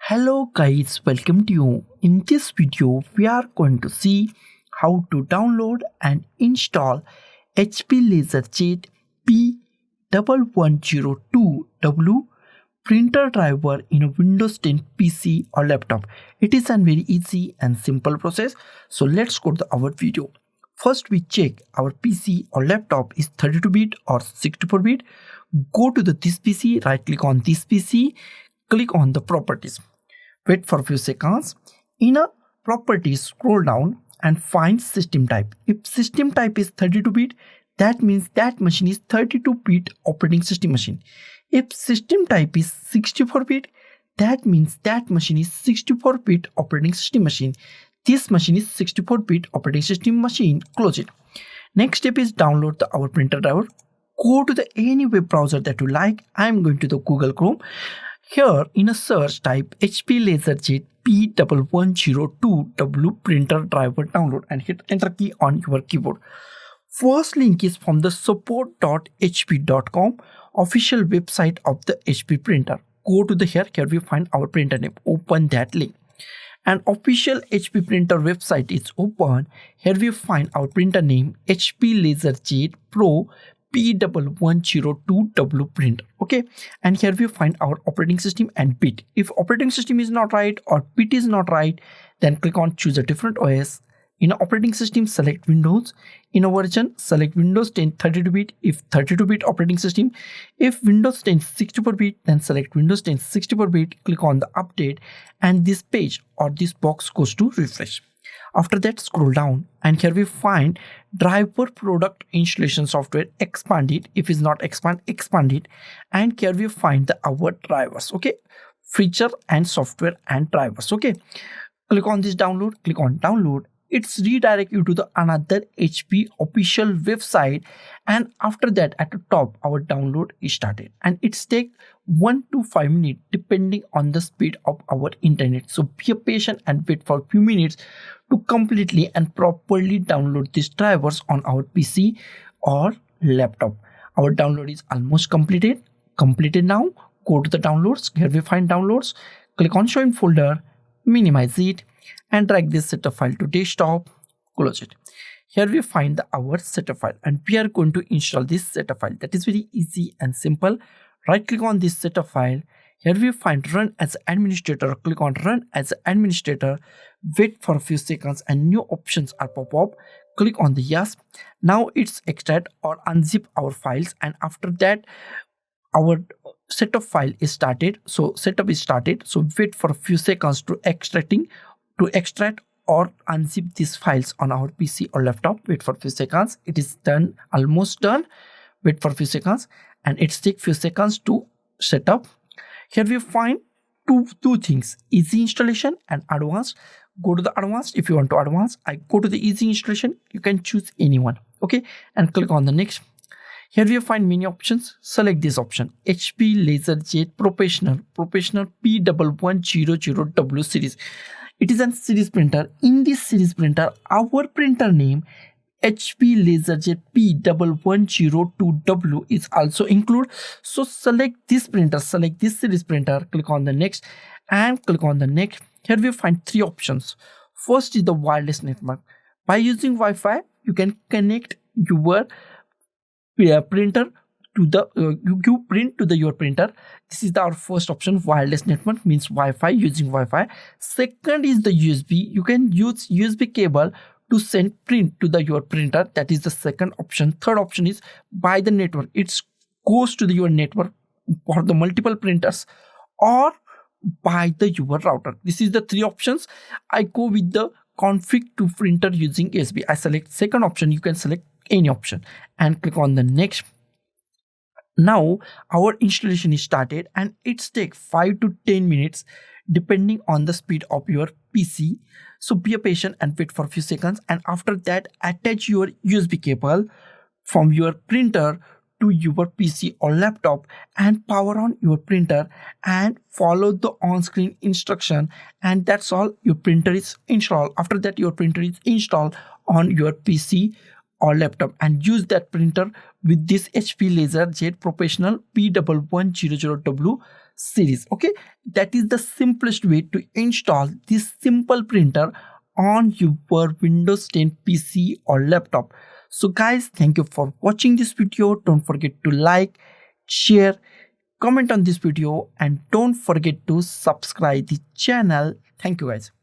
Hello guys, welcome to you. In this video, we are going to see how to download and install HP LaserJet P1102W printer driver in a Windows 10 PC or laptop. It is a very easy and simple process. So let's go to our video. First, we check our PC or laptop is 32-bit or 64-bit. Go to this PC, right click on this PC, click on the properties. Wait for a few seconds. In a properties, scroll down and find system type. If system type is 32-bit, that means that machine is 32-bit operating system machine. If system type is 64-bit, that means that machine is 64-bit operating system machine. This machine is 64-bit operating system machine. Close it. Next step is download our printer driver. Go to any web browser that you like. I am going to the Google Chrome. Here in a search type HP LaserJet P1102W printer driver download and hit enter key on your keyboard. First link is from the support.hp.com official website of the HP printer. Go to here we find our printer name. Open that link. An official HP printer website is open. Here we find our printer name HP LaserJet Pro P1102W printer. Okay, and here we find our operating system and bit. If operating system is not right or bit is not right, then click on choose a different OS. In operating system, select Windows. In a version, select Windows 10 32-bit if 32-bit operating system. If Windows 10 64-bit, then select Windows 10 64-bit. Click on the update and this page or this box goes to refresh. After that, scroll down and here we find driver product installation software. Expand it. If it's not expand it. And here we find our drivers. Okay, feature and software and drivers. Okay, click on this download. Click on download. It's redirect you to the another HP official website, and after that at the top our download is started and it's take 1 to 5 minutes depending on the speed of our internet. So be patient and wait for a few minutes to completely and properly download these drivers on our PC or laptop. Our download is almost completed now. Go to the downloads. Here we find downloads. Click on show in folder, minimize it and drag this setup file to desktop. Close it. Here we find our setup file and we are going to install this setup file. That is very easy and simple. Right click on this setup file. Here we find run as administrator. Click on run as administrator. Wait for a few seconds and new options are pop up. Click on the yes. Now it's extract or unzip our files, and after that our setup file is started. So setup is started. So wait for a few seconds to extract or unzip these files on our PC or laptop. Wait for a few seconds. It is done, almost done. Wait for a few seconds and it takes few seconds to set up. Here we find two things, easy installation and advanced. Go to the advanced. If you want to advance, I go to the easy installation. You can choose anyone. Okay, and click on the next. Here we find many options. Select this option, HP LaserJet Professional P1100W Series. It is a series printer. In this series printer, our printer name HP LaserJet P1102W is also included. So select this printer, select this series printer, click on the next and click on the next. Here we find three options. First is the wireless network. By using Wi-Fi, you can connect your printer to the you print to your printer. This is our first option. Wireless network means Wi-Fi, using Wi-Fi. Second is the USB. You can use USB cable to send print to your printer. That is the second option. Third option is by the network. It goes to your network for the multiple printers or by your router. This is the three options. I go with the config to printer using USB. I select second option. You can select any option and click on the next. Now our installation is started and it takes 5 to 10 minutes depending on the speed of your PC. So be patient and wait for a few seconds, and after that attach your USB cable from your printer to your PC or laptop and power on your printer and follow the on-screen instruction, and that's all. Your printer is installed. After that your printer is installed on your PC or laptop and use that printer with this HP LaserJet Professional P1100W series. Okay, that is the simplest way to install this simple printer on your Windows 10 PC or laptop. So guys, thank you for watching this video. Don't forget to like, share, comment on this video, and don't forget to subscribe the channel. Thank you guys.